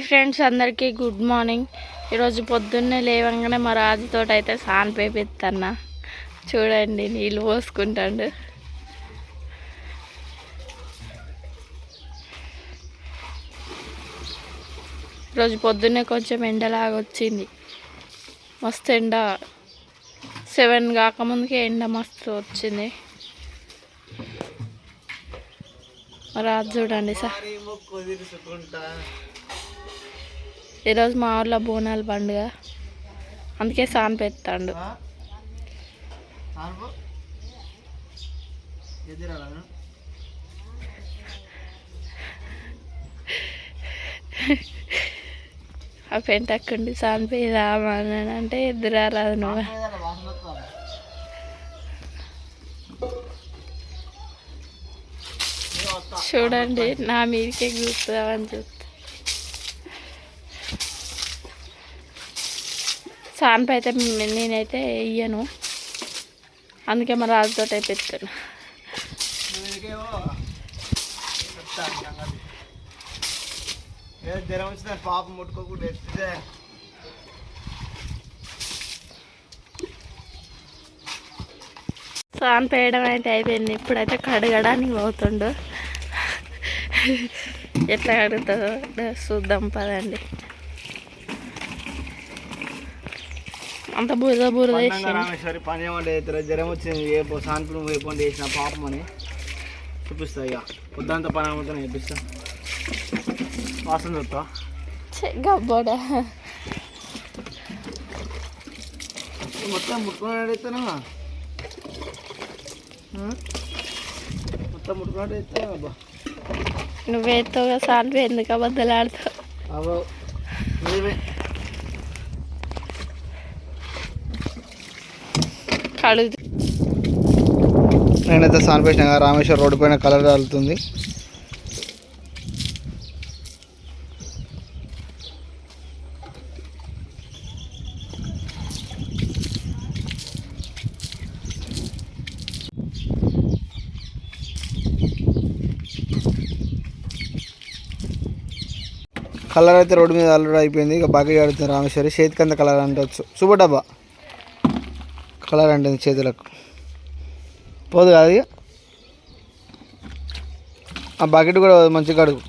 Friends, అందరికీ good morning. ఈరోజు పొద్దున్నే లేవంగానే మా రాజుతో అయితే సాన్ పేపిస్తున్నా. చూడండి, నీళ్ళు పోసుకుంటాడు. ఈరోజు పొద్దున్నే కొంచెం ఎండలాగా వచ్చింది. మస్తు ఎండ, 7 కాకముందుకే ఎండ మస్తు వచ్చింది. మా రాజు చూడండి సార్. ఈరోజు మా ఊర్లో బోనాల పండుగ, అందుకే సాన్ పెడతాడు. ఆ పెంటక్కండి సాన్ పేదామని అంటే ఎదురారాదు నువ్వు. చూడండి, నా మీదకే కూర్చుదామని చూస్తా. సాన్పై అయితే నేనైతే వెయ్యను, అందుకే మా రాజుతో పెడతాను. సాన్ పేయడం అయితే అయిపోయింది. ఇప్పుడైతే కడగడానికి పోతుండు. ఎట్లా కడుగుతుందో చూద్దాం పదండి. అంత బురద బురద రామేశ్వరి పని ఏమంటే జ్వరం వచ్చింది. ఏ సాన్పులు వేపండి వేసిన పాపం అని చూపిస్తా. ఇక పొద్దంతా పని అమ్ముతాను చూపిస్తా. వాసన చూస్తా గబ్బోడా మొత్తం ముట్టుకున్నాడైతేనా, మొత్తం ముట్టుకున్నాడైతే. అబ్బా, నువ్వేతో సాన్పు ఎందుకు అబద్ధాలు ఆడతావు? అవో నేనైతే సాన్పేసిన రామేశ్వర రోడ్డు పైన కలర్ కాలుతుంది. కలర్ అయితే రోడ్డు మీద ఆల్రెడీ అయిపోయింది. ఇక బాగా ఆడుతుంది రామేశ్వరి. చేతికంత కలర్ అంటవచ్చు. చూపడబ్బా, కలర్ అంటుంది చేతులకు పోదు కాదు. ఇక ఆ బకెట్ కూడా మంచిగా కడుగు.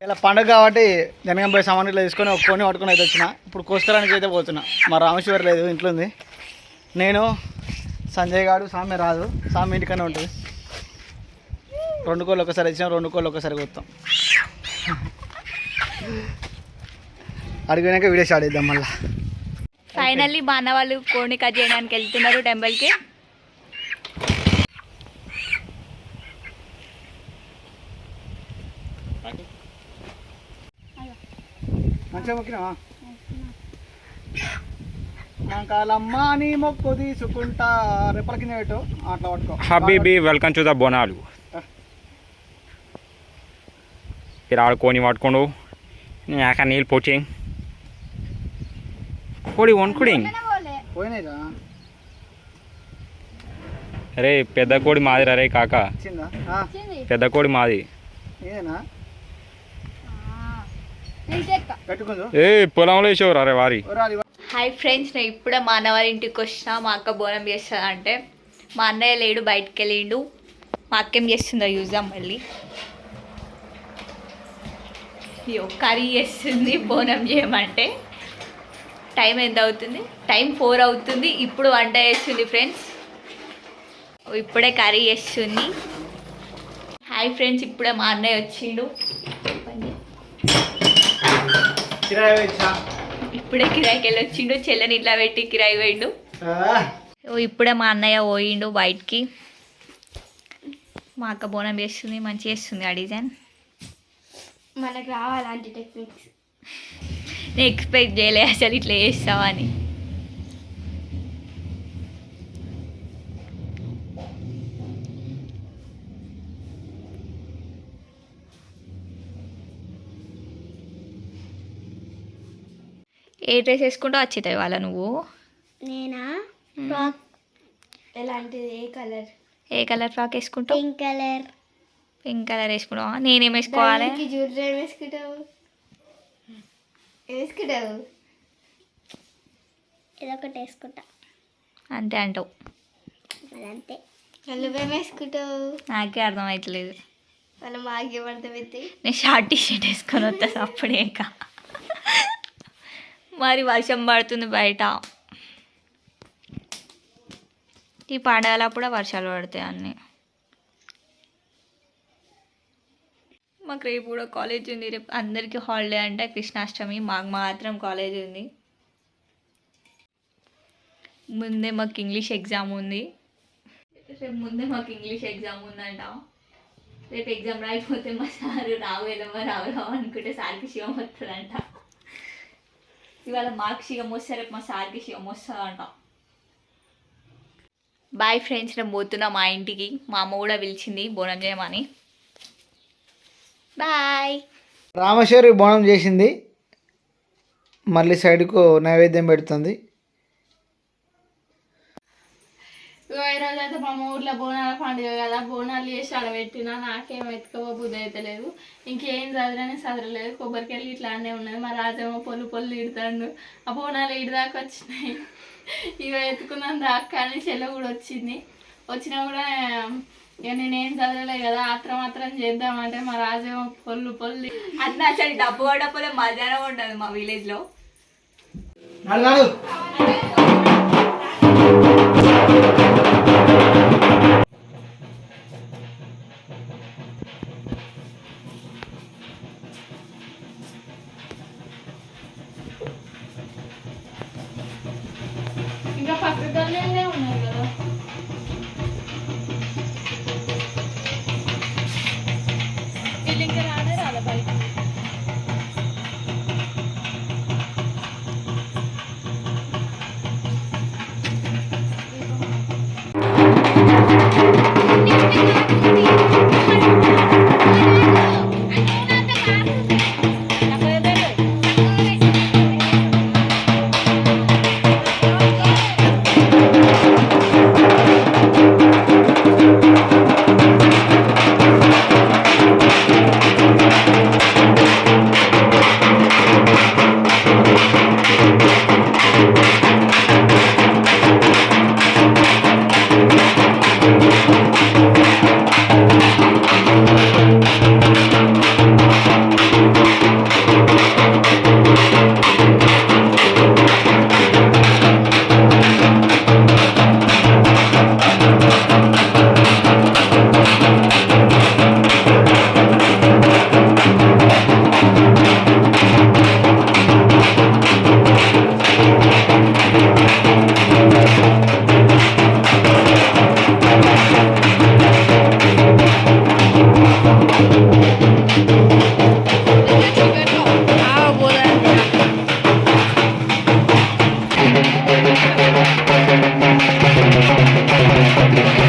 ఇలా పండుగ కాబట్టి జనగం పోయి సామాన్ ఇట్లా తీసుకొని ఒక్కొని పట్టుకొని అయితే వచ్చిన. ఇప్పుడు కోస్తరానికి అయితే పోతున్నా. మా రామేశ్వరి లేదు, ఇంట్లో ఉంది. నేను, సంజయ్ గారు, సామె రాదు. సామె ఇంటికనే ఉంటుంది. 2 కోళ్ళు ఒకసారి ఇచ్చినాం, 2 కోళ్ళు ఒకసారి కొత్తాం. అడిగినాక వీడియో స్టార్ట్ చేద్దాం మళ్ళీ. ఫైనల్లీ మా అన్న వాళ్ళు కోడిని కట్ చేయడానికి వెళ్తున్నారు టెంపుల్కి. మంచిగా మొక్కినావా? కాలమ్మ నీ మొక్కు తీసుకుంటా. రెప్పల కింద పెట్టు, అట్లా పట్టుకో. Habibi, welcome to the Bonalu. మీరు ఆడుకొని పట్టుకోండు. అక్కడ నీళ్ళు పోచే కోడి వండుకుడి. అరే పెద్ద కోడి మాది రే కాక, పెద్ద కోడి మాది. ఏ పొలంలో వేసేవారు అరే వారి. హాయ్ ఫ్రెండ్స్, నేను ఇప్పుడే మా అన్న వాళ్ళ ఇంటికి వచ్చిన. మా అక్క బోనం చేస్తుంది అంటే, మా అన్నయ్య లేడు, బయటికి వెళ్ళిండు. మా అక్కేం చేస్తుందో చూద్దాం. మళ్ళీ కర్రీ చేస్తుంది బోనం చేయమంటే. టైం ఎంత అవుతుంది? టైం 4 అవుతుంది. ఇప్పుడు వంట చేస్తుంది ఫ్రెండ్స్. ఇప్పుడే కర్రీ చేస్తుంది. హాయ్ ఫ్రెండ్స్, ఇప్పుడే మా అన్నయ్య వచ్చిండు. ఇప్పుడే కిరాయికి వెళ్ళి వచ్చిండు. చెల్లని ఇట్లా పెట్టి కిరాయి పోయిండు. ఇప్పుడే మా అన్నయ్య పోయిండు బయటికి. మా అక్క బోనం చేస్తుంది, మంచిగా చేస్తుంది ఆ డిజైన్. మనకు రావాలంటే టెక్నిక్స్ నేను ఎక్స్పెక్ట్ చేయలే అసలు ఇట్లా చేస్తామని. ఏ డ్రెస్ వేసుకుంటూ వచ్చేతాయి వాళ్ళ నువ్వు? నేనా? ఫ్రాక్ ఎలాంటిది? ఏ కలర్ ఫ్రాక్ వేసుకుంటావు? Pink colour. పింక్ కలర్ వేసుకున్నావా? నేనేం వేసుకోవాలి? ఇదొకటి వేసుకుంటా. అంతే అంటావు? అంతే. నువ్వేం వేసుకుంటావు? నాకే అర్థమవుతలేదు. మనం ఆగే పడతామైతే. నేను షార్ట్ టీ షర్ట్ వేసుకొని వస్తా అప్పుడేక. మరి వర్షం పడుతుంది బయట. ఈ పండగలప్పుడు వర్షాలు పడతాయి అన్నీ. మాకు రేపు కూడా కాలేజ్ ఉంది. రేపు అందరికీ హాలిడే అంటే కృష్ణాష్టమి, మాకు మాత్రం కాలేజ్ ఉంది. ముందే మాకు ఇంగ్లీష్ ఎగ్జామ్ ఉంది. రేపు ముందే మాకు ఇంగ్లీష్ ఎగ్జామ్ ఉందంట. రేపు ఎగ్జామ్ రాయిపోతే మా సారు రావేదమ్మా రావు అనుకుంటే సార్కి శివం వస్తుందంట. ఇవాళ మాకు శివం వస్తే రేపు మా సార్కి శివం వస్తుందంట. బాయ్ ఫ్రెండ్స్, నేను పోతున్నా మా ఇంటికి. మా అమ్మ కూడా పిలిచింది బోనం చేయమని. బాయ్. రామేశ్వరి బోనం చేసింది, మళ్ళీ సైడ్కు నైవేద్యం పెడుతుంది. ఈరోజు అయితే మా ఊర్లో బోనాల పండుగ కదా, బోనాలు చేసి ఆడబెట్టినా. నాకేం ఎత్తుకోబో బుద్ధి అయితే లేదు, ఇంకేం చదరని చదరలేదు. కొబ్బరికాయలు ఇట్లా అన్నీ ఉన్నది. మా రాజేమో పొల్లు ఇడతాడు. ఆ బోనాలు ఇడిదాకా వచ్చినాయి. ఇవి ఎత్తుకున్నాను దాకా, కానీ చెల్ల కూడా వచ్చింది. వచ్చినా కూడా ఇక నేనేం చదవలే కదా, మాత్రం చేద్దామంటే మా రాజేమో పొల్లు అన్న అసలు డబ్బు పడకపోతే మధ్యాహ్నం ఉండదు మా విలేజ్లో. ఇంకా పక్క గల్లే ఉన్నాయి కదా. వీళ్ళు ఇంకా రాదా బయట. Thank you.